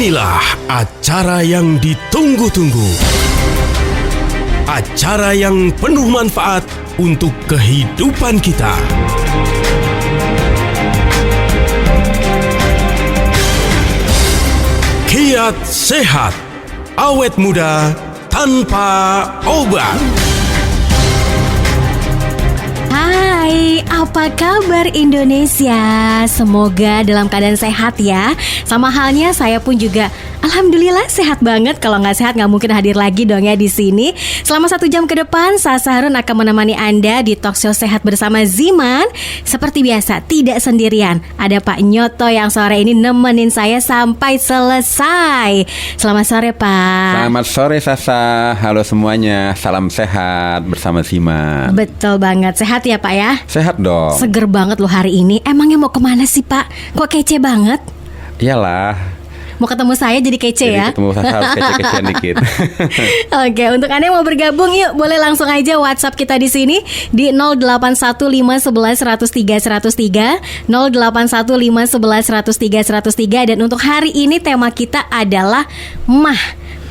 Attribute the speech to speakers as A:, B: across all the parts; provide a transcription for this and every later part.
A: Inilah acara yang ditunggu-tunggu. Acara yang penuh manfaat untuk kehidupan kita. Kiat Sehat, awet muda tanpa obat.
B: Hai, apa kabar Indonesia? Semoga dalam keadaan sehat ya. Sama halnya saya pun juga alhamdulillah sehat banget. Kalau nggak sehat nggak mungkin hadir lagi dong ya di sini. Selama 1 jam ke depan, Sasa Harun akan menemani Anda di Talkshow Sehat bersama Ziman. Seperti biasa, tidak sendirian. Ada Pak Nyoto yang sore ini nemenin saya sampai selesai. Selamat sore Pak.
C: Selamat sore Sasa. Halo semuanya. Salam sehat bersama Ziman.
B: Betul banget. Sehat ya Pak ya?
C: Sehat dong.
B: Seger banget loh hari ini. Emangnya mau kemana sih Pak? Kok kece banget?
C: Iyalah.
B: Mau ketemu saya jadi kece
C: Jadi
B: ya?
C: ketemu Sasa harus kece-kecean dikit.
B: Oke, untuk Anda yang mau bergabung yuk boleh langsung aja WhatsApp kita di sini di 081511103103 081511103103 dan untuk hari ini tema kita adalah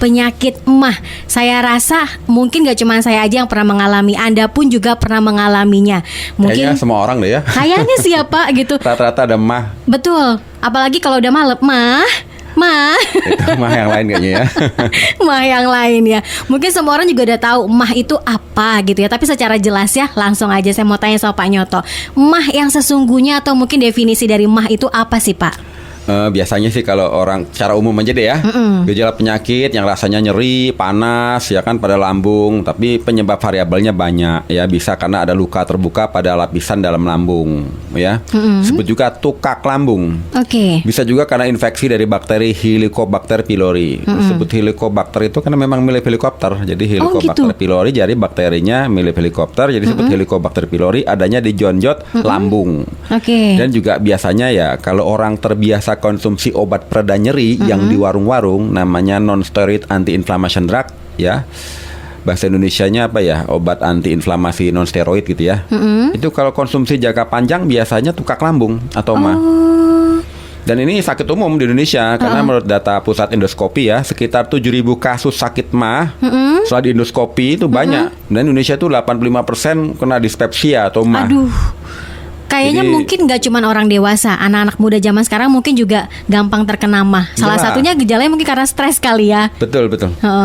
B: penyakit emah. Saya rasa mungkin gak cuma saya aja yang pernah mengalami, Anda pun juga pernah mengalaminya.
C: Kayaknya
B: Mungkin
C: semua orang deh ya.
B: kayaknya siapa gitu.
C: Rata-rata ada mah.
B: Betul, apalagi kalau udah malam,
C: Itu mah yang lain kayaknya ya.
B: mah yang lain ya. Mungkin semua orang juga udah tahu mah itu apa gitu ya. Tapi secara jelas ya, langsung aja saya mau tanya sama Pak Nyoto. Mah yang sesungguhnya atau mungkin definisi dari mah itu apa sih Pak?
C: Biasanya sih kalau orang secara umum aja deh ya, gejala penyakit yang rasanya nyeri, panas ya kan pada lambung, tapi penyebab variabelnya banyak ya, bisa karena ada luka terbuka pada lapisan dalam lambung ya. Disebut juga tukak lambung.
B: Oke.
C: Bisa juga karena infeksi dari bakteri Helicobacter pylori. Disebut Helicobacter itu karena memang mirip helikopter. Jadi Helicobacter pylori jadi bakterinya mirip helikopter, jadi disebut Helicobacter pylori, adanya di jonjot lambung.
B: Oke.
C: Dan juga biasanya ya kalau orang terbiasa konsumsi obat pereda nyeri yang di warung-warung namanya non-steroid anti-inflammation drug ya. Bahasa Indonesianya apa ya? Obat anti-inflamasi non-steroid gitu ya. Itu kalau konsumsi jangka panjang biasanya tukak lambung atau mah. Dan ini sakit umum di Indonesia karena menurut data pusat endoskopi ya, sekitar 7.000 kasus sakit mah setelah di endoskopi itu banyak. Dan Indonesia itu 85% kena dispepsia atau mah.
B: Aduh. Kayaknya
C: Jadi,
B: mungkin gak cuma orang dewasa, anak-anak muda zaman sekarang mungkin juga gampang terkena mah. Salah
C: Iyalah.
B: satunya gejalanya mungkin karena stres kali ya.
C: Betul.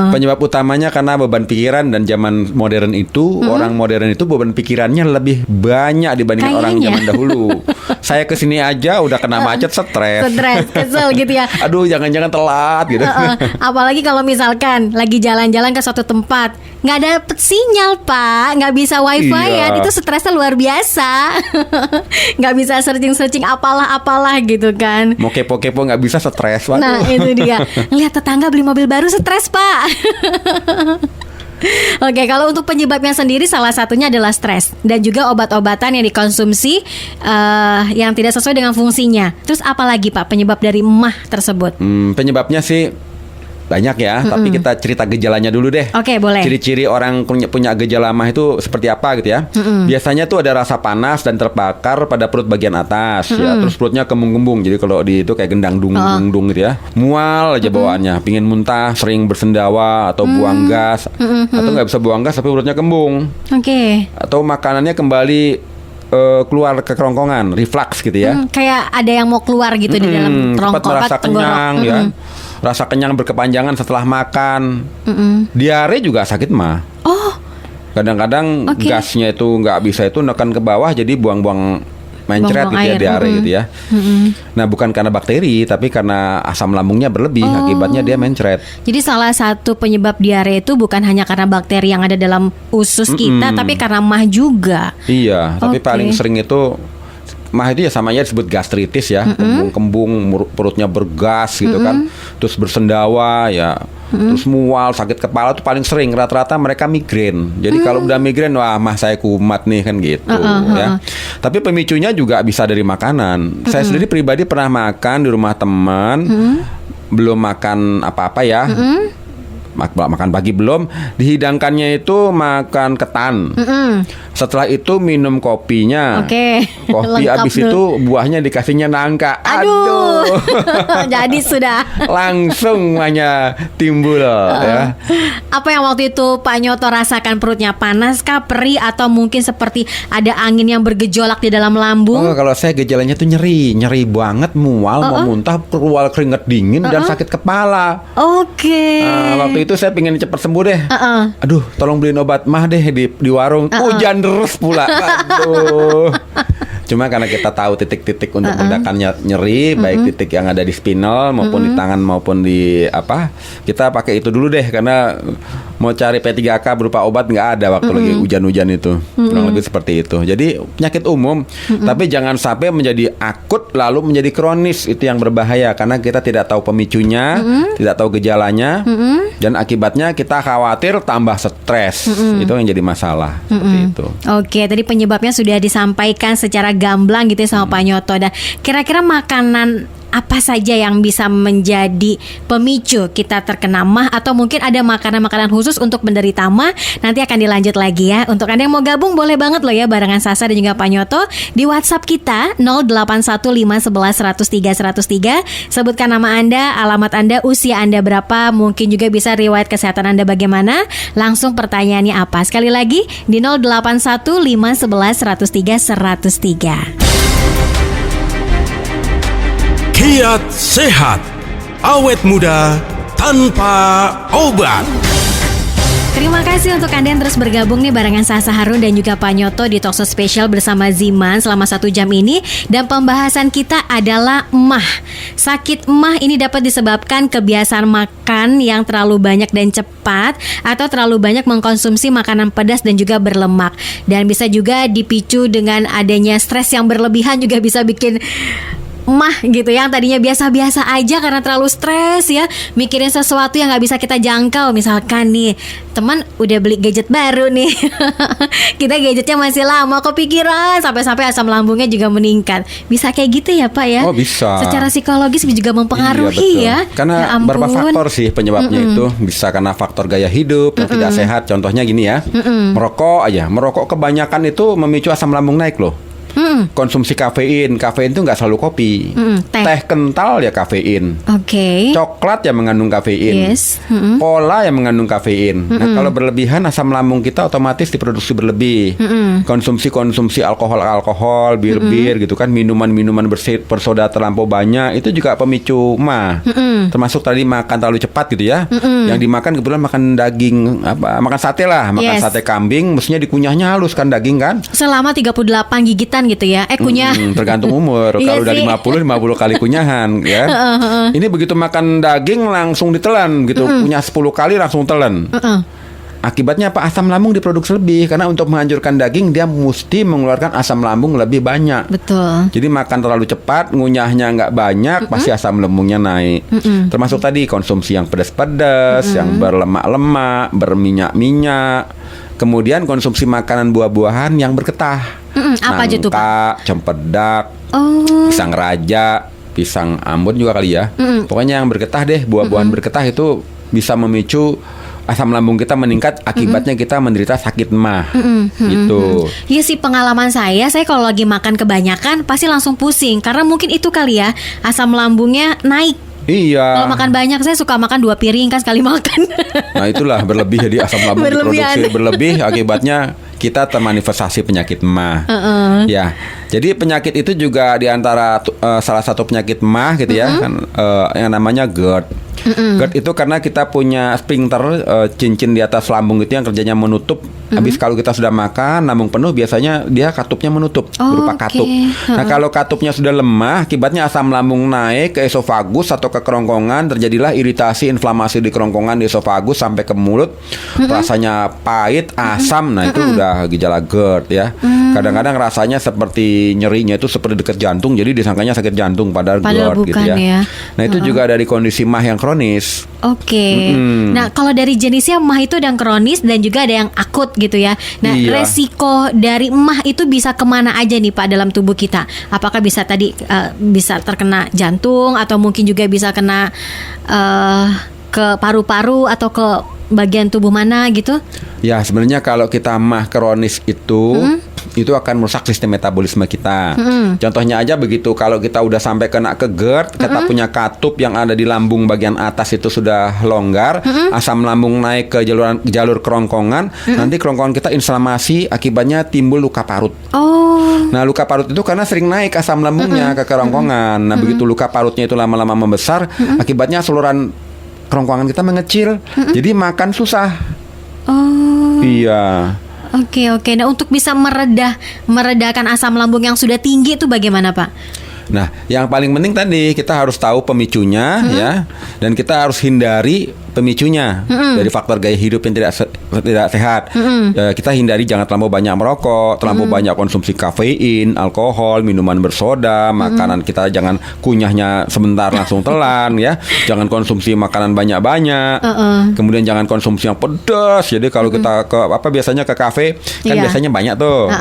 C: Penyebab utamanya karena beban pikiran, dan zaman modern itu orang modern itu beban pikirannya lebih banyak dibandingkan orang
B: Kayaknya.
C: zaman dahulu. Saya kesini aja udah kena macet, stres,
B: Kesel gitu ya.
C: Aduh, jangan-jangan telat gitu.
B: Apalagi kalau misalkan lagi jalan-jalan ke suatu tempat nggak dapet sinyal Pak, nggak bisa wifi
C: Iya.
B: ya, itu stresnya luar biasa. Nggak bisa searching apalah gitu kan.
C: Mau kepo-kepo nggak bisa, stres. Waduh.
B: Nah itu dia, ngeliat tetangga beli mobil baru stres Pak. Oke, kalau untuk penyebabnya sendiri salah satunya adalah stres dan juga obat-obatan yang dikonsumsi yang tidak sesuai dengan fungsinya. Terus apalagi Pak penyebab dari mah tersebut?
C: Penyebabnya sih banyak ya, tapi kita cerita gejalanya dulu deh.
B: Oke, boleh.
C: Ciri-ciri orang punya gejala mah itu seperti apa gitu ya. Biasanya tuh ada rasa panas dan terbakar pada perut bagian atas ya. Terus perutnya kembung-kembung. Jadi kalau di itu kayak gendang dung gitu ya. Mual aja bawaannya, pingin muntah, sering bersendawa atau buang gas, atau nggak bisa buang gas tapi perutnya kembung.
B: Oke.
C: Atau makanannya kembali keluar ke kerongkongan, reflux gitu ya.
B: Kayak ada yang mau keluar gitu di dalam
C: Cepat merasa kenyang ya. Rasa kenyang berkepanjangan setelah makan. Diare juga sakit mah.
B: Oh,
C: Kadang-kadang gasnya itu nggak bisa itu neken ke bawah, jadi buang-buang mencret
B: Buang-buang
C: gitu ya,
B: air.
C: diare gitu ya. Nah, bukan karena bakteri, tapi karena asam lambungnya berlebih, akibatnya dia mencret.
B: jadi salah satu penyebab diare itu bukan hanya karena bakteri yang ada dalam usus kita, tapi karena mah juga.
C: Iya, tapi
B: Oke.
C: paling sering itu mah itu ya samanya disebut gastritis ya, kembung-kembung, perutnya bergas gitu kan, terus bersendawa ya, terus mual, sakit kepala tuh paling sering. Rata-rata mereka migrain. Jadi kalau udah migrain, wah mah saya kumat nih kan gitu ya. Tapi pemicunya juga bisa dari makanan. Saya sendiri pribadi pernah makan di rumah teman, belum makan apa-apa ya. makan pagi belum, dihidangkannya itu makan ketan. Setelah itu minum kopinya.
B: Oke.
C: Kopi
B: Lengkap
C: habis
B: tuh.
C: itu buahnya dikasihnya nangka.
B: Aduh. Jadi sudah.
C: Langsung hanya timbul ya.
B: Apa yang waktu itu Pak Nyoto rasakan, perutnya panas kah, perih, atau mungkin seperti ada angin yang bergejolak di dalam lambung?
C: Oh, kalau saya gejalanya tuh nyeri banget, mual, mau muntah, keluar keringat dingin dan sakit kepala.
B: Oke.
C: Waktu itu saya pengen cepat sembuh deh. Aduh, tolong beliin obat mah deh di warung. Hujan terus pula. Aduh. Cuma karena kita tahu titik-titik untuk meredakannya nyeri, baik titik yang ada di spinal maupun di tangan maupun di apa, kita pakai itu dulu deh, karena mau cari P3K berupa obat nggak ada waktu lagi hujan-hujan itu. Kurang lebih seperti itu. Jadi penyakit umum, tapi jangan sampai menjadi akut lalu menjadi kronis, itu yang berbahaya karena kita tidak tahu pemicunya, tidak tahu gejalanya, dan akibatnya kita khawatir tambah stres. Itu yang jadi masalah. Seperti itu.
B: Oke, tadi penyebabnya sudah disampaikan secara gamblang gitu ya sama Pak Nyoto. Dan kira-kira makanan apa saja yang bisa menjadi pemicu kita terkena MAH, atau mungkin ada makanan-makanan khusus untuk menderita MAH? Nanti akan dilanjut lagi ya. Untuk Anda yang mau gabung boleh banget loh ya, barengan Sasa dan juga Pak Nyoto di WhatsApp kita 081511103103. Sebutkan nama Anda, alamat Anda, usia Anda berapa, mungkin juga bisa riwayat kesehatan Anda bagaimana. Langsung pertanyaannya apa? Sekali lagi di 081511103103.
A: Kiat sehat, awet muda tanpa obat.
B: Terima kasih untuk Anda yang terus bergabung nih barengan Sasa Harun dan juga Pak Nyoto di Talkshow spesial bersama Ziman selama 1 jam ini. Dan pembahasan kita adalah MAH. Sakit MAH ini dapat disebabkan kebiasaan makan yang terlalu banyak dan cepat, atau terlalu banyak mengkonsumsi makanan pedas dan juga berlemak. Dan bisa juga dipicu dengan adanya stres yang berlebihan, juga bisa bikin MAH gitu, yang tadinya biasa-biasa aja karena terlalu stres ya, mikirin sesuatu yang nggak bisa kita jangkau. Misalkan nih teman udah beli gadget baru nih kita gadgetnya masih lama, kepikiran sampai-sampai asam lambungnya juga meningkat. Bisa kayak gitu ya Pak ya?
C: Oh bisa.
B: Secara psikologis juga mempengaruhi
C: iya,
B: ya.
C: Karena
B: Ya ampun.
C: beberapa faktor sih penyebabnya itu. Bisa karena faktor gaya hidup yang tidak sehat. Contohnya gini ya, merokok kebanyakan itu memicu asam lambung naik loh. Konsumsi kafein itu nggak selalu kopi. Teh kental ya kafein.
B: Oke.
C: Coklat yang mengandung kafein.
B: Yes.
C: Cola yang mengandung kafein. Nah, kalau berlebihan asam lambung kita otomatis diproduksi berlebih. Konsumsi alkohol, bir gitu kan, minuman bersoda terlampau banyak, itu juga pemicu MAH. Termasuk tadi makan terlalu cepat gitu ya. Yang dimakan kebetulan makan daging, makan sate lah, makan sate kambing, mestinya dikunyahnya halus kan daging kan.
B: Selama 38 gigitan gitu ya. Kunyah.
C: Tergantung umur.
B: Iya
C: Kalau udah
B: sih.
C: 50 kali kunyahan ya. Ini begitu makan daging langsung ditelan gitu. Kunyah 10 kali langsung telan. Akibatnya apa? Asam lambung diproduksi lebih, karena untuk menghancurkan daging dia mesti mengeluarkan asam lambung lebih banyak.
B: Betul.
C: Jadi makan terlalu cepat, ngunyahnya nggak banyak, pasti asam lambungnya naik. Termasuk tadi konsumsi yang pedas-pedas, yang berlemak-lemak, berminyak-minyak. Kemudian konsumsi makanan buah-buahan yang bergetah.
B: Apa aja tuh Pak?
C: Nangka, cempedak,
B: Oh.
C: pisang raja, pisang Ambon juga kali ya. Pokoknya yang bergetah deh, buah-buahan bergetah itu bisa memicu asam lambung kita meningkat, akibatnya kita menderita sakit MAH. Gitu.
B: Iya sih, pengalaman saya kalau lagi makan kebanyakan pasti langsung pusing, karena mungkin itu kali ya, asam lambungnya naik.
C: Iya.
B: Kalau makan banyak, saya suka makan 2 piring kan sekali makan.
C: Nah itulah berlebih, jadi asam lambung
B: Berlebihan.
C: diproduksi berlebih, akibatnya kita termanifestasi penyakit MAH. Ya, jadi penyakit itu juga diantara salah satu penyakit MAH gitu ya, kan, yang namanya GERD. GERD itu karena kita punya sphincter, cincin di atas lambung itu yang kerjanya menutup. Habis kalau kita sudah makan, lambung penuh, biasanya dia katupnya menutup, berupa katup. Nah kalau katupnya sudah lemah, akibatnya asam lambung naik ke esofagus atau ke kerongkongan, terjadilah iritasi, inflamasi di kerongkongan, di esofagus sampai ke mulut. Rasanya pahit, asam. Nah itu udah gejala GERD ya. Kadang-kadang rasanya seperti nyerinya itu seperti dekat jantung, jadi disangkanya sakit jantung, padahal GERD
B: bukan
C: gitu ya.
B: ya.
C: Nah itu juga dari kondisi MAH yang kronis.
B: Oke. Nah kalau dari jenisnya MAH itu ada yang kronis dan juga ada yang akut gitu ya. Nah
C: Iya.
B: resiko dari MAH itu bisa kemana aja nih Pak dalam tubuh kita? Apakah bisa tadi bisa terkena jantung, atau mungkin juga bisa kena ke paru-paru atau ke bagian tubuh mana gitu?
C: Ya, sebenarnya kalau kita mah kronis itu akan merusak sistem metabolisme kita. Contohnya aja begitu, kalau kita udah sampai kena ke GERD, kita punya katup yang ada di lambung bagian atas itu sudah longgar, asam lambung naik ke jalur kerongkongan, nanti kerongkongan kita inflamasi, akibatnya timbul luka parut.
B: Oh.
C: Nah, luka parut itu karena sering naik asam lambungnya ke kerongkongan. Nah, begitu luka parutnya itu lama-lama membesar, akibatnya saluran kerongkongan kita mengecil, jadi makan susah.
B: Oh.
C: Iya.
B: Oke. Nah, untuk bisa meredakan asam lambung yang sudah tinggi itu bagaimana, Pak?
C: Nah, yang paling penting tadi kita harus tahu pemicunya ya, dan kita harus hindari pemicunya dari faktor gaya hidup yang tidak sehat. Kita hindari jangan terlalu banyak merokok, terlalu banyak konsumsi kafein, alkohol, minuman bersoda, makanan kita jangan kunyahnya sebentar langsung telan ya. Jangan konsumsi makanan banyak-banyak. Kemudian jangan konsumsi yang pedas. Jadi kalau kita biasanya ke kafe kan biasanya banyak tuh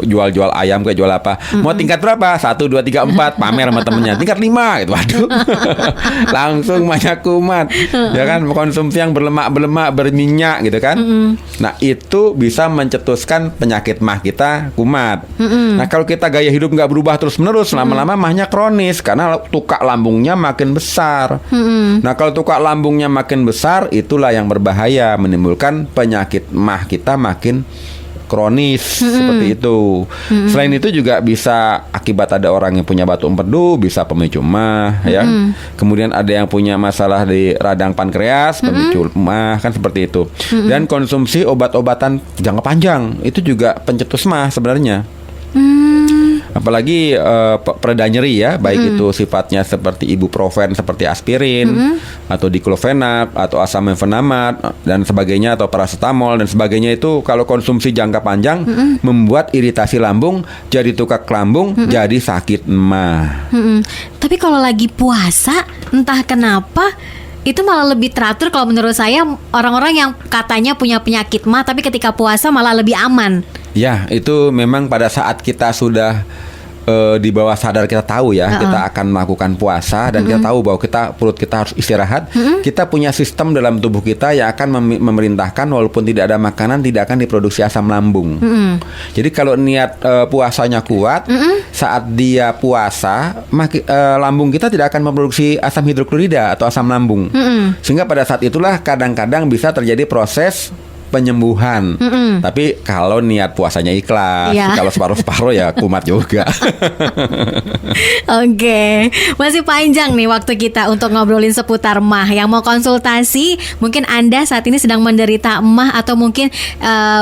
C: jual-jual ayam kayak jual apa. Mau tingkat berapa? 1 2 3 4 pamer sama temennya. Tingkat 5 gitu. Waduh. Langsung banyak kumat. Ya kan, konsumsi yang berlemak berminyak gitu kan. Nah, itu bisa mencetuskan penyakit mah kita kumat. Nah, kalau kita gaya hidup nggak berubah terus-menerus, lama-lama mahnya kronis karena tukak lambungnya makin besar. Nah, kalau tukak lambungnya makin besar, itulah yang berbahaya, menimbulkan penyakit mah kita makin kronis seperti itu. Selain itu juga bisa akibat ada orang yang punya batu empedu, bisa pemicu mah ya. Kemudian ada yang punya masalah di radang pankreas, pemicu mah, kan seperti itu. Dan konsumsi obat-obatan jangka panjang itu juga pencetus mah sebenarnya. Apalagi pereda nyeri ya, baik itu sifatnya seperti ibuprofen, seperti aspirin, atau diklofenak, atau asam mefenamat dan sebagainya, atau paracetamol dan sebagainya, itu kalau konsumsi jangka panjang membuat iritasi lambung, jadi tukak lambung, jadi sakit mah.
B: Tapi kalau lagi puasa, entah kenapa itu malah lebih teratur kalau menurut saya, orang-orang yang katanya punya penyakit mah tapi ketika puasa malah lebih aman.
C: Ya, itu memang pada saat kita sudah di bawah sadar kita tahu ya, kita akan melakukan puasa dan kita tahu bahwa perut kita harus istirahat. Kita punya sistem dalam tubuh kita yang akan memerintahkan walaupun tidak ada makanan tidak akan diproduksi asam lambung. Jadi kalau niat puasanya kuat, saat dia puasa, lambung kita tidak akan memproduksi asam hidroklorida atau asam lambung. Sehingga pada saat itulah kadang-kadang bisa terjadi proses penyembuhan. Tapi kalau niat puasanya ikhlas, kalau separuh-separuh ya kumat juga.
B: Oke, masih panjang nih waktu kita untuk ngobrolin seputar mah. Yang mau konsultasi, mungkin Anda saat ini sedang menderita mah, atau mungkin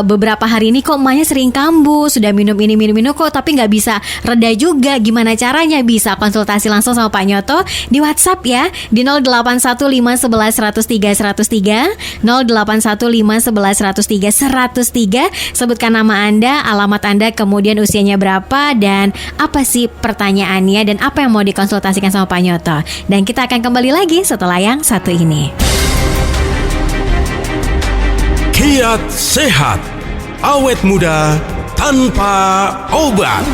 B: beberapa hari ini kok mahnya sering kambuh, sudah minum ini kok tapi nggak bisa reda juga. Gimana caranya? Bisa konsultasi langsung sama Pak Nyoto di WhatsApp ya, di 081511103103, 081511103103. Sebutkan nama Anda, alamat Anda, kemudian usianya berapa, dan apa sih pertanyaannya, dan apa yang mau dikonsultasikan sama Pak Nyoto. Dan kita akan kembali lagi setelah yang satu ini.
A: Kiat sehat, awet muda tanpa obat.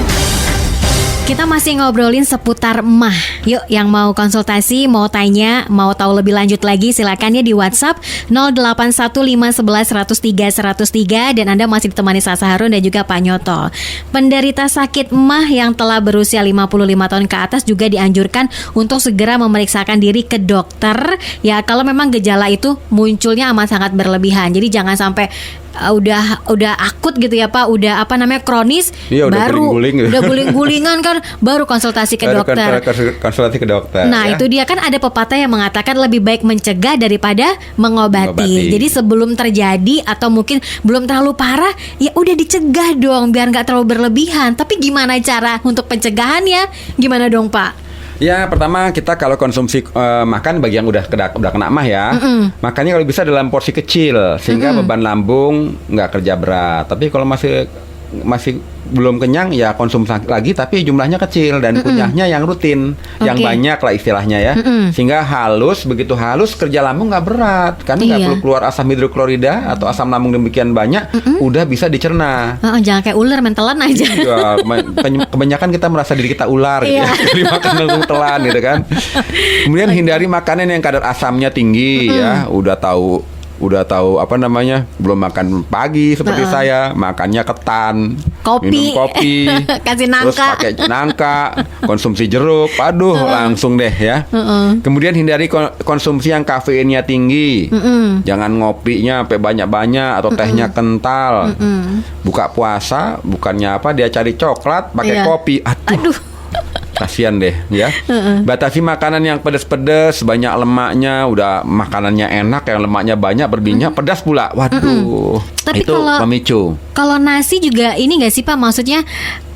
B: Kita masih ngobrolin seputar mah. Yuk, yang mau konsultasi, mau tanya, mau tahu lebih lanjut lagi, silakan ya di WhatsApp 081511103103, dan Anda masih ditemani Sasa Harun dan juga Pak Nyoto. Penderita sakit mah yang telah berusia 55 tahun ke atas juga dianjurkan untuk segera memeriksakan diri ke dokter ya, kalau memang gejala itu munculnya amat sangat berlebihan. Jadi jangan sampai udah akut gitu ya Pak, udah kronis,
C: iya,
B: baru udah guling-gulingan kan baru konsultasi ke dokter.
C: Konsultasi ke dokter.
B: Nah, itu dia kan ada pepatah yang mengatakan lebih baik mencegah daripada mengobati. Jadi sebelum terjadi atau mungkin belum terlalu parah, ya udah dicegah dong biar nggak terlalu berlebihan. Tapi gimana cara untuk pencegahannya? Gimana dong Pak?
C: Ya, pertama kita kalau konsumsi makan bagi yang udah kena mah ya, makannya kalau bisa dalam porsi kecil sehingga beban lambung nggak kerja berat. Tapi kalau masih masih belum kenyang ya konsumsi lagi, tapi jumlahnya kecil dan kunyahnya yang rutin, yang
B: Oke.
C: banyak lah istilahnya ya. Sehingga begitu halus kerja lambung nggak berat karena nggak
B: Iya.
C: perlu keluar asam hidroklorida atau asam lambung demikian banyak, udah bisa dicerna.
B: Jangan kayak ular mentelan aja.
C: Ya, kebanyakan kita merasa diri kita ular gitu
B: Iya.
C: ya. Jadi makan langsung telan gitu kan. Kemudian hindari makanan yang kadar asamnya tinggi ya. Udah tahu apa namanya, belum makan pagi seperti saya, makannya ketan,
B: Kopi.
C: minum kopi,
B: Kasih
C: terus
B: nangka.
C: pakai nangka, konsumsi jeruk, aduh langsung deh ya. Kemudian hindari konsumsi yang kafeinnya tinggi, jangan ngopinya sampai banyak-banyak atau tehnya kental. Buka puasa bukannya apa dia cari coklat pakai
B: Iya.
C: kopi, aduh. Kasian deh ya. Batasi makanan yang pedas-pedas, banyak lemaknya. Udah makanannya enak, yang lemaknya banyak, berminyak, pedas pula. Waduh,
B: Tapi
C: itu
B: kalau-
C: pemicu.
B: Kalau nasi juga ini nggak sih Pak? Maksudnya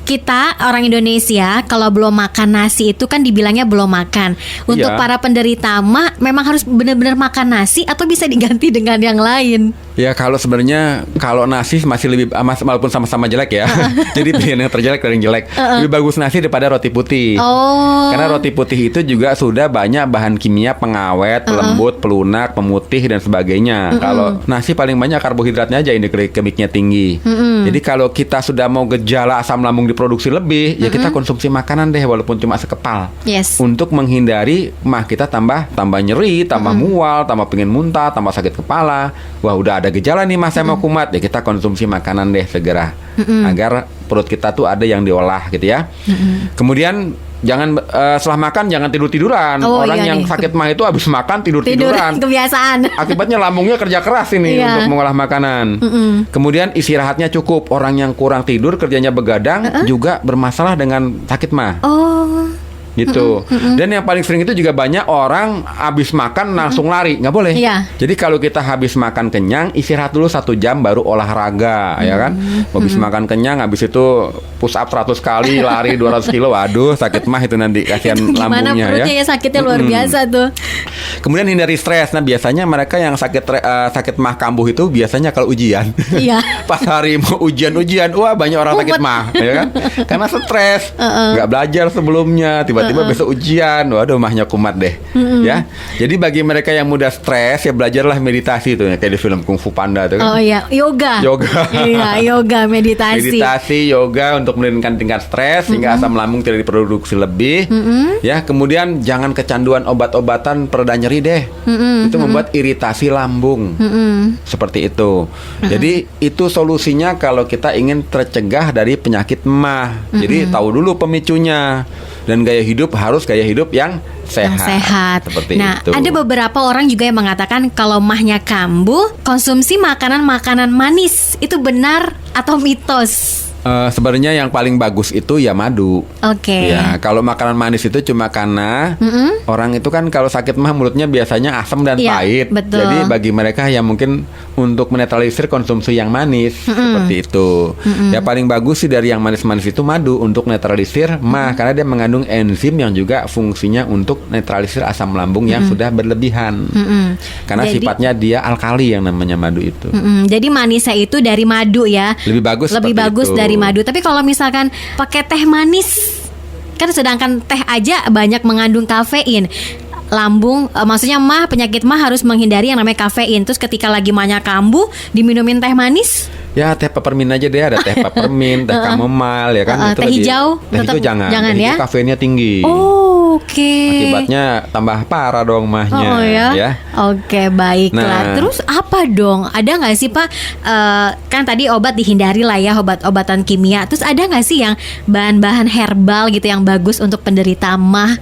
B: kita orang Indonesia kalau belum makan nasi itu kan dibilangnya belum makan. Untuk
C: Iya.
B: para penderita mah memang harus benar-benar makan nasi atau bisa diganti dengan yang lain?
C: Ya kalau sebenarnya kalau nasi masih lebih walaupun sama-sama jelek ya. Jadi pilihan yang terjelek dari yang jelek. Lebih bagus nasi daripada roti putih.
B: Oh.
C: Karena roti putih itu juga sudah banyak bahan kimia pengawet, pelembut, pelunak, pemutih dan sebagainya. Kalau nasi paling banyak karbohidratnya aja, indeks glikemiknya tinggi. Jadi kalau kita sudah mau gejala asam lambung diproduksi lebih, ya kita konsumsi makanan deh walaupun cuma sekepal.
B: Yes.
C: Untuk menghindari mah kita tambah nyeri, tambah mual, tambah pengen muntah, tambah sakit kepala. Wah, udah ada gejala nih mas saya mau kumat, ya kita konsumsi makanan deh segera agar perut kita tuh ada yang diolah gitu ya. Kemudian jangan setelah makan jangan tidur-tiduran.
B: Oh,
C: Orang
B: iya
C: yang
B: nih.
C: sakit mah itu habis makan
B: Tidur
C: tidur-tiduran.
B: kebiasaan.
C: Akibatnya lambungnya kerja keras ini
B: Iya.
C: untuk mengolah makanan. Kemudian istirahatnya cukup. Orang yang kurang tidur kerjanya begadang juga bermasalah dengan sakit mah.
B: Oh.
C: Gitu. Dan yang paling sering itu juga banyak orang habis makan langsung lari, nggak boleh.
B: Iya.
C: Jadi kalau kita habis makan kenyang, istirahat dulu 1 jam baru olahraga, ya kan? Habis makan kenyang, habis itu push up 100 kali, lari 200 kilo, waduh sakit mah itu nanti, kasihan
B: Gimana
C: lambungnya
B: perutnya ya sakitnya luar biasa tuh.
C: Kemudian hindari stres. Nah biasanya mereka yang sakit mah kambuh itu biasanya kalau ujian.
B: Iya.
C: Pas hari mau ujian, wah banyak orang sakit
B: Mumet.
C: mah, ya kan? Karena stres, nggak belajar sebelumnya, tiba-tiba besok ujian, waduh mahnya kumat deh, ya. Jadi bagi mereka yang mudah stres, ya belajarlah meditasi itu, ya, kayak di film Kung Fu Panda itu kan.
B: Oh iya, yoga.
C: Yoga.
B: Iya, yoga, meditasi.
C: Meditasi, yoga untuk menurunkan tingkat stres sehingga asam lambung tidak diproduksi lebih. Ya, kemudian jangan kecanduan obat-obatan pereda nyeri deh. Itu membuat iritasi lambung. Seperti itu. Jadi itu solusinya kalau kita ingin tercegah dari penyakit mah. Jadi tahu dulu pemicunya. Dan gaya hidup harus gaya hidup yang sehat.
B: Yang sehat.
C: Seperti
B: Nah,
C: itu.
B: ada beberapa orang juga yang mengatakan kalau mahnya kambuh, konsumsi makanan-makanan manis itu benar atau mitos?
C: Sebenarnya yang paling bagus itu ya madu.
B: Oke.
C: Ya, kalau makanan manis itu cuma karena orang itu kan kalau sakit mah mulutnya biasanya asam dan
B: Iya,
C: pahit.
B: betul.
C: Jadi bagi mereka yang mungkin untuk menetralisir konsumsi yang manis seperti itu. Ya paling bagus sih dari yang manis-manis itu madu untuk netralisir mah karena dia mengandung enzim yang juga fungsinya untuk netralisir asam lambung yang sudah berlebihan. Karena
B: Jadi-
C: sifatnya dia alkali yang namanya madu itu.
B: Jadi manisnya itu dari madu ya.
C: Lebih bagus
B: Lebih
C: seperti
B: bagus
C: itu.
B: dari madu. Tapi kalau misalkan pakai teh manis, kan sedangkan teh aja banyak mengandung kafein. Lambung, maksudnya penyakit mah harus menghindari yang namanya kafein. Terus ketika lagi mahnya kambuh, diminumin teh manis.
C: Ya teh peppermint aja deh, ada teh peppermint, teh chamomile ya kan. Itu
B: Teh
C: lebih-
B: hijau
C: Teh
B: tetap
C: hijau jangan
B: jangan
C: teh
B: ya?
C: hijau kafeinnya tinggi.
B: Oh, oke.
C: Akibatnya tambah parah dong mahnya.
B: Oh ya, Oke baiklah.
C: Nah.
B: Terus apa dong? Ada nggak sih Pak? Kan tadi obat dihindari lah ya, obat-obatan kimia. Terus ada nggak sih yang bahan-bahan herbal gitu yang bagus untuk penderita mah?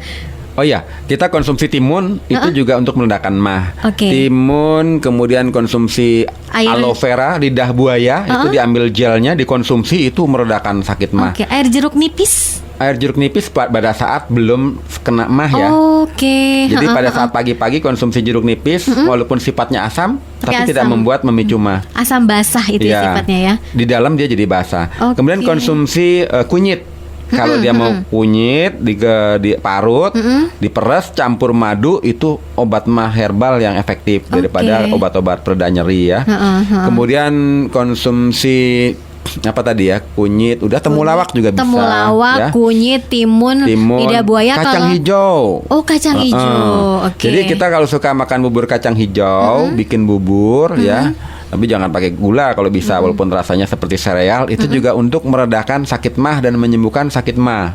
C: Oh iya, kita konsumsi timun itu juga untuk meredakan mah.
B: Oke.
C: Timun, kemudian konsumsi
B: Air-
C: aloe vera, lidah buaya, itu diambil gelnya, dikonsumsi itu meredakan sakit mah.
B: Oke, air jeruk nipis.
C: Air jeruk nipis pada saat belum kena mah ya.
B: Oke.
C: Jadi
B: Ha-ha,
C: pada
B: ha-ha.
C: saat pagi-pagi konsumsi jeruk nipis, walaupun sifatnya asam, tapi
B: Pakai
C: tidak
B: asam.
C: membuat memicu mah.
B: Asam basah itu ya
C: Iya.
B: sifatnya ya.
C: Di dalam dia jadi basah.
B: Oke.
C: Kemudian konsumsi kunyit. Kalau dia mau kunyit diparut, diperes, campur madu itu obat mah herbal yang efektif daripada
B: Oke.
C: obat-obat pereda nyeri ya.
B: Ha-ha, ha-ha.
C: Kemudian konsumsi apa tadi ya, kunyit, udah temulawak juga bisa.
B: Temulawak,
C: ya.
B: kunyit, timun, lidah buaya,
C: kacang hijau.
B: Oh, kacang hijau. Oke.
C: Jadi kita kalau suka makan bubur kacang hijau, bikin bubur ya. Tapi jangan pakai gula kalau bisa, walaupun rasanya seperti sereal. Itu juga untuk meredakan sakit mah dan menyembuhkan sakit mah.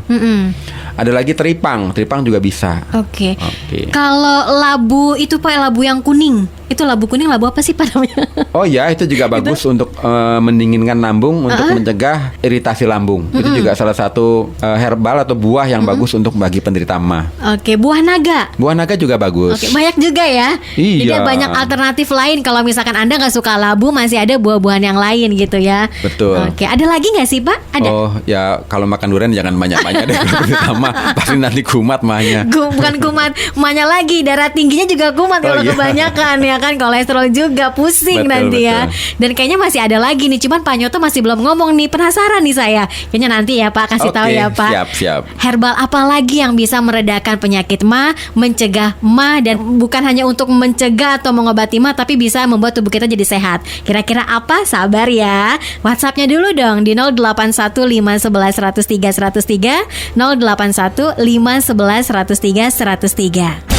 C: Ada lagi teripang juga bisa.
B: Oke.
C: Oke.
B: Kalau labu itu Pak, labu yang kuning. Itu labu kuning, labu apa sih Pak namanya?
C: Oh ya, itu juga bagus untuk mendinginkan lambung, untuk mencegah iritasi lambung. Itu juga salah satu herbal atau buah yang bagus untuk bagi penderita mah.
B: Oke, buah naga.
C: Buah naga juga bagus.
B: Oke, banyak juga ya.
C: Iya.
B: Jadi banyak alternatif lain. Kalau misalkan Anda nggak suka labu, masih ada buah-buahan yang lain gitu ya.
C: Betul.
B: Oke, ada lagi nggak sih Pak? Ada.
C: Oh ya, kalau makan durian jangan banyak-banyak deh kalau penderita mah. Pasti nanti kumat mahnya.
B: Bukan kumat, mahnya lagi, darah tingginya juga kumat kalau
C: iya.
B: kebanyakan ya kan, kolesterol juga pusing
C: Betul,
B: nanti ya.
C: betul.
B: Dan kayaknya masih ada lagi nih, cuman Pak Nyoto masih belum ngomong nih, penasaran nih saya. Kayaknya nanti ya Pak, kasih tahu
C: Oke,
B: ya Pak.
C: siap.
B: Herbal apa lagi yang bisa meredakan penyakit mah, mencegah mah, dan bukan hanya untuk mencegah atau mengobati mah, tapi bisa membuat tubuh kita jadi sehat. Kira-kira apa? Sabar ya. WhatsApp-nya dulu dong di 081511103103, 081511103103.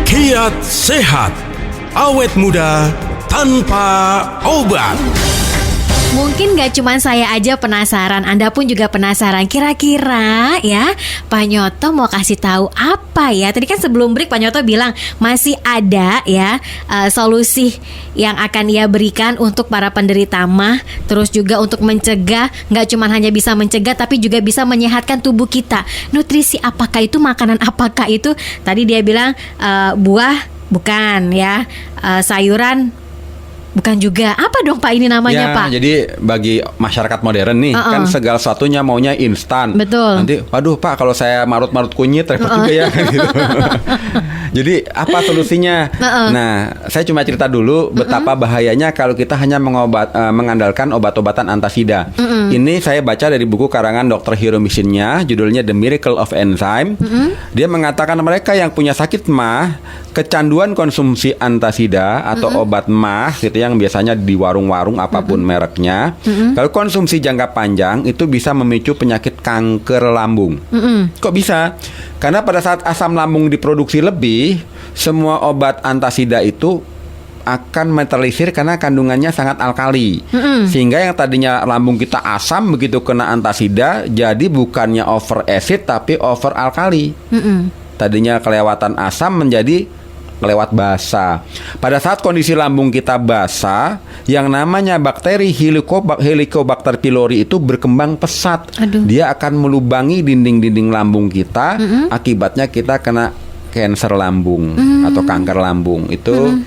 A: Kiat sehat, awet muda tanpa obat.
B: Mungkin gak cuma saya aja penasaran, Anda pun juga penasaran. Kira-kira ya Pak Nyoto mau kasih tahu apa ya? Tadi kan sebelum break Pak Nyoto bilang masih ada ya solusi yang akan ia berikan untuk para penderita mah. Terus juga untuk mencegah, gak cuma hanya bisa mencegah tapi juga bisa menyehatkan tubuh kita. Nutrisi apakah itu, makanan apakah itu? Tadi dia bilang buah bukan ya, sayuran bukan juga. Apa dong Pak ini namanya
C: Ya,
B: Pak?
C: jadi bagi masyarakat modern nih, kan segala sesuatunya maunya instan.
B: Betul.
C: Nanti, waduh Pak, kalau saya marut-marut kunyit repot juga ya. Gitu. Jadi apa solusinya? Nah, saya cuma cerita dulu betapa bahayanya kalau kita hanya mengandalkan obat-obatan antasida. Ini saya baca dari buku karangan Dr. Hiro Mishinya, judulnya The Miracle of Enzyme. Dia mengatakan mereka yang punya sakit mah, kecanduan konsumsi antasida atau obat mah gitu yang biasanya di warung-warung apapun mereknya. Kalau konsumsi jangka panjang itu bisa memicu penyakit kanker lambung. Kok bisa? Karena pada saat asam lambung diproduksi lebih, semua obat antasida itu akan menetralisir karena kandungannya sangat alkali. Sehingga yang tadinya lambung kita asam, begitu kena antasida jadi bukannya over acid tapi over alkali. Tadinya kelewatan asam menjadi kelewat basa. Pada saat kondisi lambung kita basa, yang namanya bakteri Helicobacter pylori itu berkembang pesat. Dia akan melubangi dinding-dinding lambung kita, akibatnya kita kena kanker lambung atau kanker lambung. Itu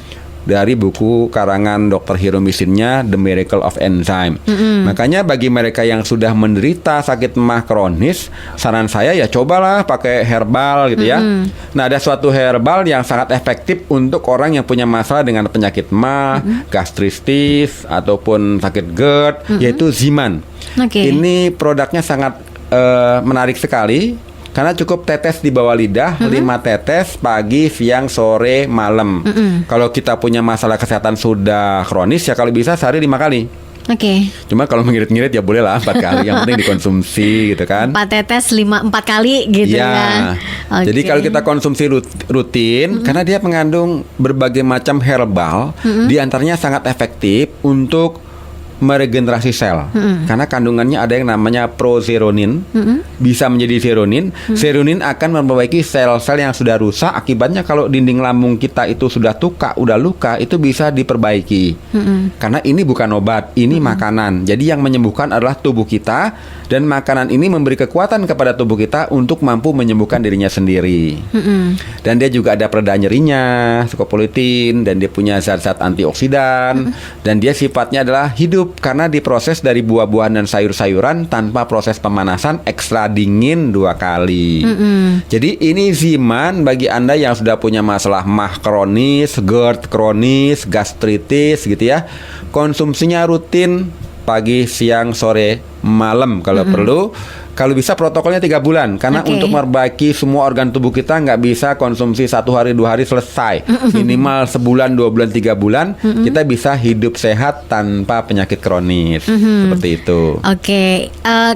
C: dari buku karangan Dr. Hiro Mishinya The Miracle of Enzyme. Makanya bagi mereka yang sudah menderita sakit mah kronis, saran saya ya cobalah pakai herbal gitu ya. Nah, ada suatu herbal yang sangat efektif untuk orang yang punya masalah dengan penyakit mah, gastritis ataupun sakit GERD, yaitu Ziman. Ini produknya sangat menarik sekali. Karena cukup tetes di bawah lidah, 5 tetes pagi, siang, sore, malam. Kalau kita punya masalah kesehatan sudah kronis ya kalau bisa sehari 5 kali. Cuma kalau mengirit-ngirit ya boleh lah 4 kali. Yang penting dikonsumsi gitu kan.
B: 4 tetes 4 kali gitu ya.
C: Jadi kalau kita konsumsi rutin, karena dia mengandung berbagai macam herbal, di antaranya sangat efektif untuk meregenerasi sel. Karena kandungannya ada yang namanya prozeronin, bisa menjadi seronin. Seronin akan memperbaiki sel-sel yang sudah rusak. Akibatnya kalau dinding lambung kita itu sudah udah luka, itu bisa diperbaiki. Karena ini bukan obat, ini makanan. Jadi yang menyembuhkan adalah tubuh kita, dan makanan ini memberi kekuatan kepada tubuh kita untuk mampu menyembuhkan dirinya sendiri. Dan dia juga ada pereda nyerinya, scopoletin, dan dia punya zat-zat antioksidan, dan dia sifatnya adalah hidup karena diproses dari buah-buahan dan sayur-sayuran tanpa proses pemanasan ekstra dingin 2 kali. Jadi ini Ziman bagi Anda yang sudah punya masalah mah kronis, GERD kronis, gastritis gitu ya. Konsumsinya rutin pagi, siang, sore, malam kalau perlu. Kalau bisa protokolnya 3 bulan, karena untuk memperbaiki semua organ tubuh kita nggak bisa konsumsi 1 hari 2 hari selesai. Minimal sebulan, 2 bulan, 3 bulan kita bisa hidup sehat tanpa penyakit kronis. Seperti itu.
B: Oke,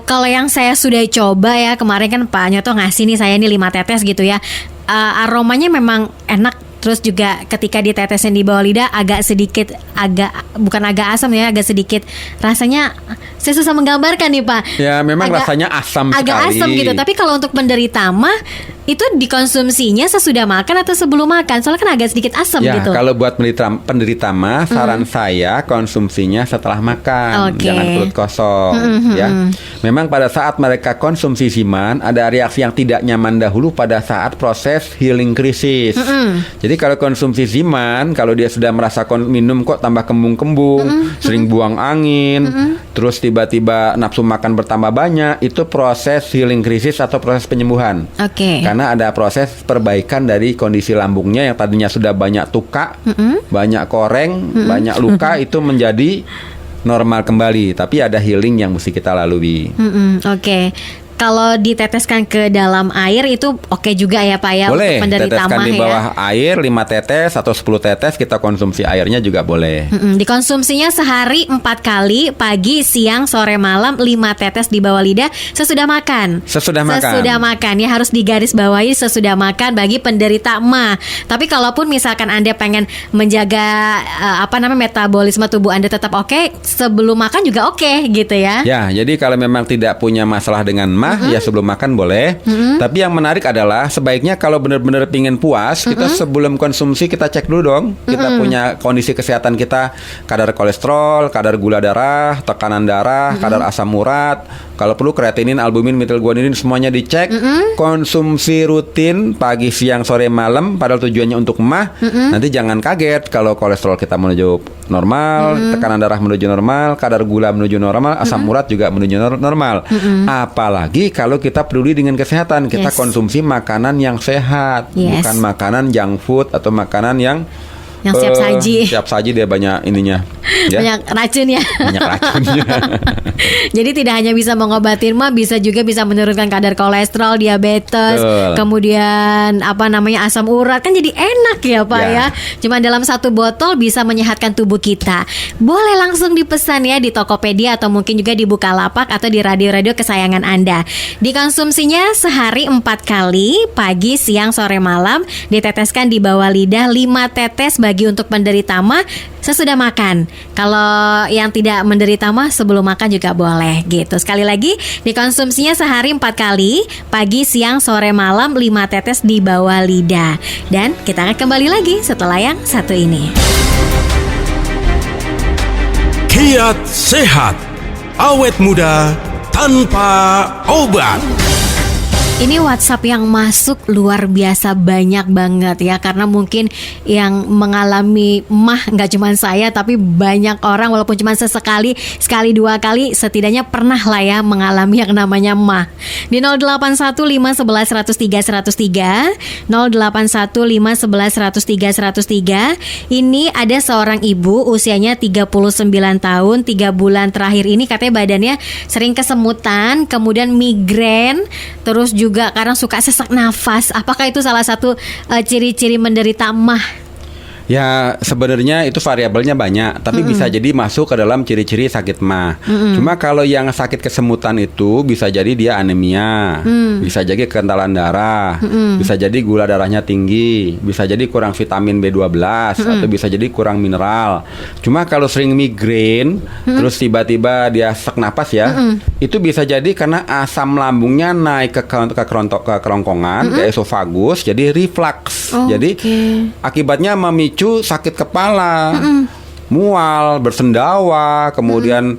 B: kalau yang saya sudah coba ya kemarin kan Pak Nyoto ngasih nih saya nih 5 tetes gitu ya. Aromanya memang enak. Terus juga ketika ditetesin di bawah lidah bukan agak asam ya, agak sedikit rasanya saya susah menggambarkan nih Pak.
C: Ya memang rasanya asam
B: agak
C: sekali.
B: asam gitu. Tapi kalau untuk penderita mah itu dikonsumsinya sesudah makan atau sebelum makan? Soalnya kan agak sedikit asam
C: ya,
B: gitu.
C: Kalau buat penderita mah saran saya konsumsinya setelah makan, jangan perut kosong. Ya, memang pada saat mereka konsumsi Ziman ada reaksi yang tidak nyaman dahulu pada saat proses healing krisis. Jadi kalau konsumsi Ziman, kalau dia sudah merasa minum kok tambah kembung-kembung, sering buang angin, terus tiba-tiba nafsu makan bertambah banyak, itu proses healing krisis atau proses penyembuhan. Karena ada proses perbaikan dari kondisi lambungnya yang tadinya sudah banyak tuka, banyak koreng, banyak luka, itu menjadi normal kembali. Tapi ada healing yang mesti kita lalui.
B: Kalau diteteskan ke dalam air itu oke juga ya Pak ya?
C: Boleh,
B: untuk penderita
C: teteskan
B: mah
C: di bawah
B: ya?
C: air 5 tetes atau 10 tetes, kita konsumsi airnya juga boleh.
B: Dikonsumsinya sehari 4 kali, pagi, siang, sore, malam, 5 tetes di bawah lidah sesudah makan.
C: Sesudah makan
B: ya, harus digarisbawahi sesudah makan bagi penderita MAH. Tapi kalaupun misalkan Anda pengen menjaga metabolisme tubuh Anda tetap oke, sebelum makan juga oke gitu ya?
C: Ya, jadi kalau memang tidak punya masalah dengan MAH, ya sebelum makan boleh. Tapi yang menarik adalah sebaiknya kalau benar-benar pingin puas, kita sebelum konsumsi kita cek dulu dong. Kita punya kondisi kesehatan kita, kadar kolesterol, kadar gula darah, tekanan darah, kadar asam urat, kalau perlu kreatinin, albumin, metilguanidin semuanya dicek. Konsumsi rutin pagi, siang, sore, malam, padahal tujuannya untuk MAH. Nanti jangan kaget kalau kolesterol kita menuju normal, tekanan darah menuju normal, kadar gula menuju normal, asam urat juga menuju normal. Apalagi kalau kita peduli dengan kesehatan, kita konsumsi makanan yang sehat, bukan makanan junk food atau makanan yang
B: siap saji.
C: Siap saji, dia banyak ininya. Ya?
B: Banyak racun ya.
C: Banyak racunnya.
B: Jadi tidak hanya bisa mengobatin mah, bisa juga bisa menurunkan kadar kolesterol, diabetes, kemudian asam urat. Kan jadi enak ya Pak ya. Cuma dalam 1 botol bisa menyehatkan tubuh kita. Boleh langsung dipesan ya di Tokopedia atau mungkin juga di Bukalapak atau di radio-radio kesayangan Anda. Dikonsumsinya sehari 4 kali, pagi, siang, sore, malam. Diteteskan di bawah lidah 5 tetes bagi untuk penderita MAH sesudah makan. Kalau yang tidak menderita MAH sebelum makan juga boleh gitu. Sekali lagi, dikonsumsinya sehari 4 kali, pagi, siang, sore, malam, 5 tetes di bawah lidah. Dan kita akan kembali lagi setelah yang satu ini.
A: Kiat sehat, awet muda tanpa obat.
B: Ini WhatsApp yang masuk luar biasa banyak banget ya, karena mungkin yang mengalami MAH nggak cuma saya, tapi banyak orang walaupun cuma sekali 2 kali setidaknya pernah lah ya mengalami yang namanya MAH. Di 081511103103, 081511103103. Ini ada seorang ibu usianya 39 tahun, 3 bulan terakhir ini katanya badannya sering kesemutan, kemudian migrain, terus juga karena suka sesak nafas. Apakah itu salah satu ciri-ciri menderita MAH?
C: Ya sebenarnya itu variabelnya banyak, tapi bisa jadi masuk ke dalam ciri-ciri sakit MAH. Cuma kalau yang sakit kesemutan itu bisa jadi dia anemia, bisa jadi kekentalan darah, bisa jadi gula darahnya tinggi, bisa jadi kurang vitamin B12, atau bisa jadi kurang mineral. Cuma kalau sering migrain, terus tiba-tiba dia sesak napas ya, itu bisa jadi karena asam lambungnya naik ke kerongkongan, ke esofagus, jadi reflux. Jadi akibatnya memicu sakit kepala, mual, bersendawa, kemudian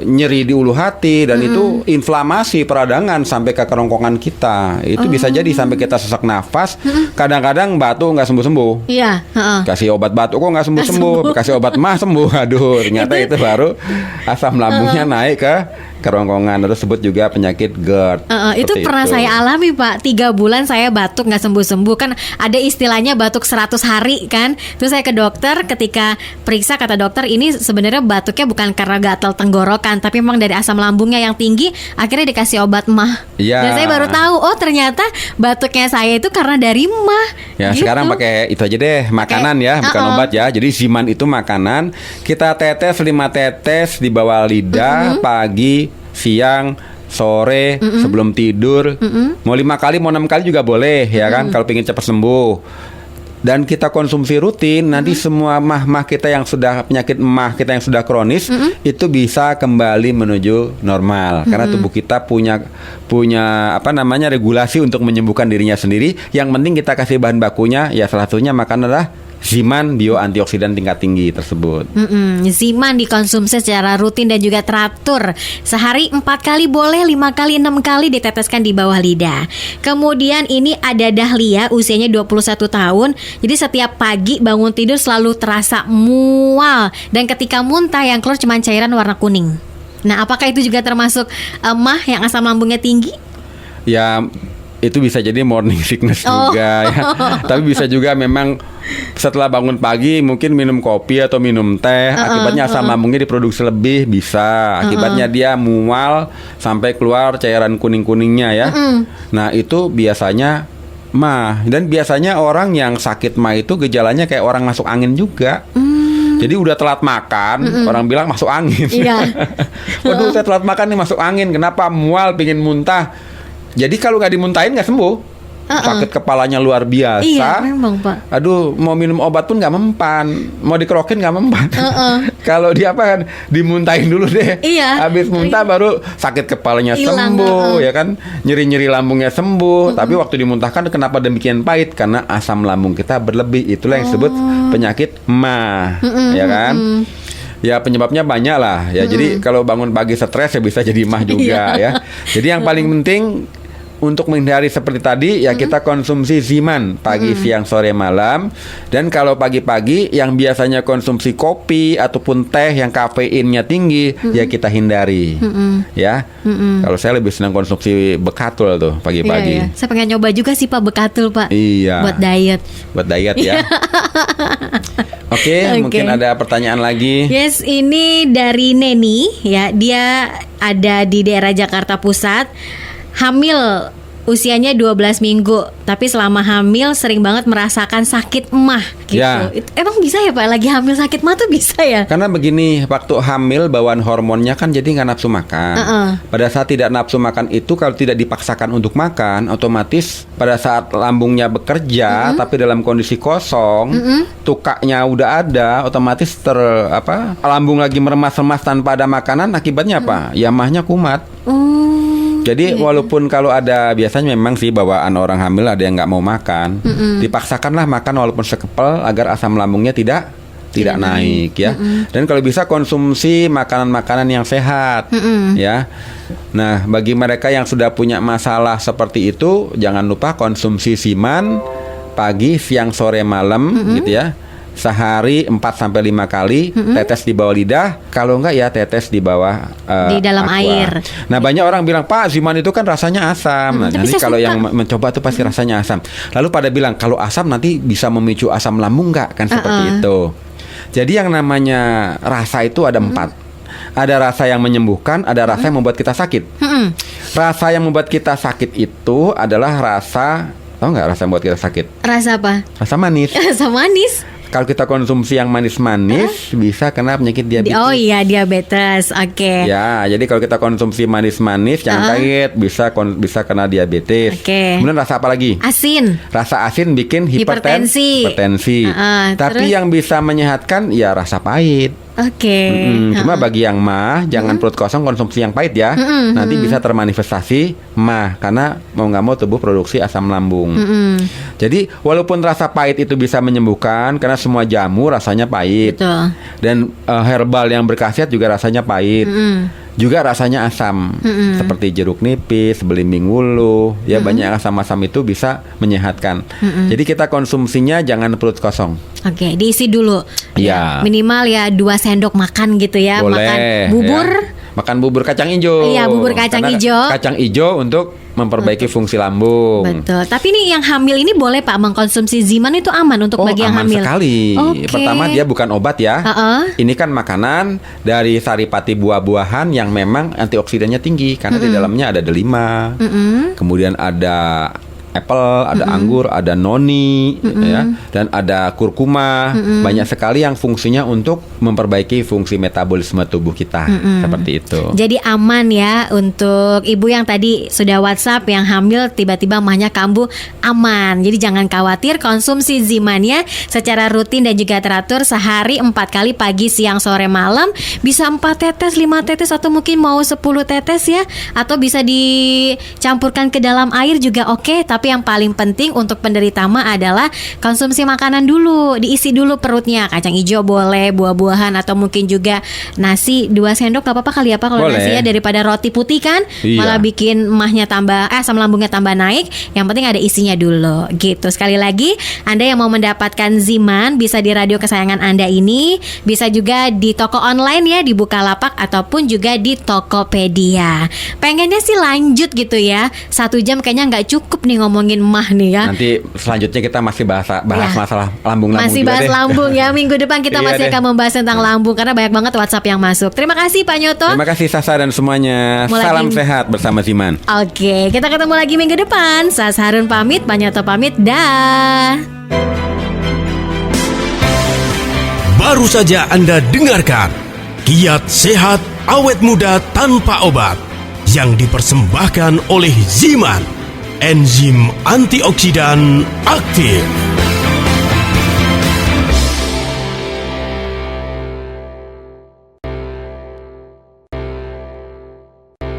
C: nyeri di ulu hati, dan itu inflamasi peradangan sampai ke kerongkongan kita. Itu bisa jadi sampai kita sesak nafas. Kadang-kadang batuk nggak sembuh-sembuh.
B: Iya.
C: Kasih obat batuk kok nggak sembuh-sembuh. Kasih obat MAH sembuh. Aduh, ternyata itu baru asam lambungnya naik ke kerongkongan, atau sebut juga penyakit GERD.
B: Itu pernah saya alami Pak. 3 bulan saya batuk nggak sembuh-sembuh. Kan ada istilahnya batuk 100 hari kan. Terus saya ke dokter, ketika periksa kata dokter ini sebenarnya batuknya bukan karena karena gatal tenggorokan, tapi memang dari asam lambungnya yang tinggi, akhirnya dikasih obat mah.
C: Iya.
B: Dan saya baru tahu, oh ternyata batuknya saya itu karena dari mah.
C: Ya
B: gitu.
C: sekarang pakai itu aja deh, makanan ya, bukan obat ya. Jadi Ziman itu makanan, kita tetes 5 tetes di bawah lidah pagi, siang, sore, sebelum tidur. Mau 5 kali, mau 6 kali juga boleh ya kan, kalau pengen cepat sembuh. Dan kita konsumsi rutin, nanti semua mah kita yang sudah penyakit mah kita yang sudah kronis itu bisa kembali menuju normal. Karena tubuh kita punya apa namanya regulasi untuk menyembuhkan dirinya sendiri. Yang penting kita kasih bahan bakunya, ya salah satunya makan adalah Ziman bio antioksidan tingkat tinggi tersebut.
B: Ziman dikonsumsi secara rutin dan juga teratur. Sehari 4 kali boleh, 5 kali, 6 kali diteteskan di bawah lidah. Kemudian ini ada Dahlia, usianya 21 tahun. Jadi setiap pagi bangun tidur selalu terasa mual, dan ketika muntah yang keluar cuma cairan warna kuning. Nah, apakah itu juga termasuk mah yang asam lambungnya tinggi?
C: Ya itu bisa jadi morning sickness juga ya. Tapi bisa juga memang setelah bangun pagi mungkin minum kopi atau minum teh, akibatnya asam lambungnya diproduksi lebih, bisa. Akibatnya dia mual sampai keluar cairan kuning-kuningnya ya. Nah itu biasanya mah. Dan biasanya orang yang sakit mah itu gejalanya kayak orang masuk angin juga. Jadi udah telat makan, orang bilang masuk angin.
B: Iya.
C: Waduh, saya telat makan nih, masuk angin. Kenapa? Mual, pingin muntah. Jadi kalau nggak dimuntahin nggak sembuh. Sakit kepalanya luar biasa.
B: Iya, memang Pak.
C: Aduh, mau minum obat pun nggak mempan, mau dikerokin nggak mempan. Kalau dia apa kan, dimuntahin dulu deh.
B: Iya.
C: Habis muntah baru sakit kepalanya
B: Hilang,
C: sembuh, ya kan? Nyeri-nyeri lambungnya sembuh. Tapi waktu dimuntahkan kenapa demikian pahit? Karena asam lambung kita berlebih. Itulah yang disebut penyakit mah, ya kan? Ya penyebabnya banyak lah ya. Jadi kalau bangun pagi stres ya bisa jadi mah juga ya. Jadi yang paling penting untuk menghindari seperti tadi ya kita konsumsi Ziman pagi, siang, sore, malam. Dan kalau pagi-pagi yang biasanya konsumsi kopi ataupun teh yang kafeinnya tinggi ya kita hindari. Ya. Kalau saya lebih senang konsumsi bekatul tuh pagi-pagi.
B: Iya. Saya pengen nyoba juga sih Pak bekatul Pak.
C: Iya.
B: Buat diet.
C: Buat diet ya. Oke, mungkin ada pertanyaan lagi.
B: Yes, ini dari Neni ya. Dia ada di daerah Jakarta Pusat. Hamil usianya 12 minggu, tapi selama hamil sering banget merasakan sakit mah gitu.
C: Ya.
B: Emang bisa ya Pak, lagi hamil sakit mah tuh bisa ya?
C: Karena begini, waktu hamil bawaan hormonnya kan jadi nggak nafsu makan. Pada saat tidak nafsu makan itu, kalau tidak dipaksakan untuk makan, otomatis pada saat lambungnya bekerja tapi dalam kondisi kosong, tukaknya udah ada, otomatis lambung lagi meremas-remas tanpa ada makanan, akibatnya apa? Ya mahnya kumat. Jadi walaupun kalau ada, biasanya memang sih bawaan orang hamil ada yang nggak mau makan, dipaksakanlah makan walaupun sekepel agar asam lambungnya tidak naik ya. Dan kalau bisa konsumsi makanan-makanan yang sehat ya. Nah bagi mereka yang sudah punya masalah seperti itu, jangan lupa konsumsi Ziman pagi, siang, sore, malam gitu ya. Sehari 4-5 kali tetes di bawah lidah. Kalau enggak ya tetes di bawah
B: di dalam
C: aqua.
B: air.
C: Nah banyak orang bilang, Pak Ziman itu kan rasanya asam. Nah nanti kalau yang mencoba tuh pasti rasanya asam. Lalu pada bilang kalau asam nanti bisa memicu asam lambung enggak? Kan seperti itu. Jadi yang namanya rasa itu ada 4. Ada rasa yang menyembuhkan, ada rasa yang membuat kita sakit. Rasa yang membuat kita sakit itu adalah rasa, tahu nggak rasa yang membuat kita sakit?
B: Rasa apa?
C: Rasa manis.
B: Rasa manis.
C: Kalau kita konsumsi yang manis-manis bisa kena penyakit diabetes.
B: Oh iya, diabetes. Oke.
C: Ya, jadi kalau kita konsumsi manis-manis jangan kaget, bisa kena diabetes. Kemudian rasa apa lagi?
B: Asin.
C: Rasa asin bikin hipertensi. Tapi yang bisa menyehatkan ya rasa pahit. Cuma bagi yang mah jangan perut kosong konsumsi yang pahit ya. Nanti bisa termanifestasi mah karena mau nggak mau tubuh produksi asam lambung. Jadi walaupun rasa pahit itu bisa menyembuhkan karena semua jamu rasanya pahit.
B: Betul.
C: Dan herbal yang berkhasiat juga rasanya pahit. Juga rasanya asam, seperti jeruk nipis, belimbing wuluh, ya banyak asam-asam itu bisa menyehatkan. Jadi kita konsumsinya jangan perut kosong.
B: Oke, diisi dulu.
C: Ya.
B: Minimal ya 2 sendok makan gitu ya.
C: Boleh,
B: makan bubur.
C: Ya. makan bubur kacang hijau.
B: Iya, bubur kacang
C: Karena
B: hijau.
C: Kacang hijau untuk memperbaiki fungsi lambung.
B: Betul. Tapi nih yang hamil ini boleh Pak mengkonsumsi Ziman itu aman untuk bagi yang
C: aman
B: hamil?
C: sekali.
B: Oke.
C: Pertama dia bukan obat ya. Ini kan makanan dari saripati buah-buahan yang memang antioksidannya tinggi karena di dalamnya ada delima. Kemudian ada apple, ada anggur, ada noni, ya, dan ada kurkuma. Banyak sekali yang fungsinya untuk memperbaiki fungsi metabolisme tubuh kita, seperti itu.
B: Jadi aman ya untuk ibu yang tadi sudah WhatsApp yang hamil tiba-tiba mahnya kambuh, aman. Jadi jangan khawatir, konsumsi Zimannya secara rutin dan juga teratur sehari 4 kali pagi, siang, sore, malam. Bisa 4 tetes, 5 tetes atau mungkin mau 10 tetes ya. Atau bisa dicampurkan ke dalam air juga oke. Tapi yang paling penting untuk penderita mah adalah konsumsi makanan dulu, diisi dulu perutnya. Kacang hijau boleh, buah-buahan atau mungkin juga nasi 2 sendok gak apa-apa kali ya Pak kalau nasi ya, daripada roti putih kan malah bikin mahnya tambah asam lambungnya tambah naik. Yang penting ada isinya dulu gitu. Sekali lagi, Anda yang mau mendapatkan Ziman bisa di radio kesayangan Anda ini, bisa juga di toko online ya, di Bukalapak ataupun juga di Tokopedia. Pengennya sih lanjut gitu ya, 1 jam kayaknya nggak cukup nih ngomongin mah nih ya.
C: Nanti selanjutnya kita masih bahas masalah lambung-lambung
B: masih
C: juga
B: bahas
C: deh.
B: lambung ya. Minggu depan kita masih akan membahas tentang lambung karena banyak banget WhatsApp yang masuk. Terima kasih Pak Nyoto.
C: Terima kasih Sasa dan semuanya. Salam sehat bersama Ziman.
B: Oke, kita ketemu lagi minggu depan. Sas Harun pamit, Pak Nyoto pamit. Dah.
A: Baru saja Anda dengarkan Kiat Sehat Awet Muda Tanpa Obat yang dipersembahkan oleh Ziman, enzim antioksidan aktif.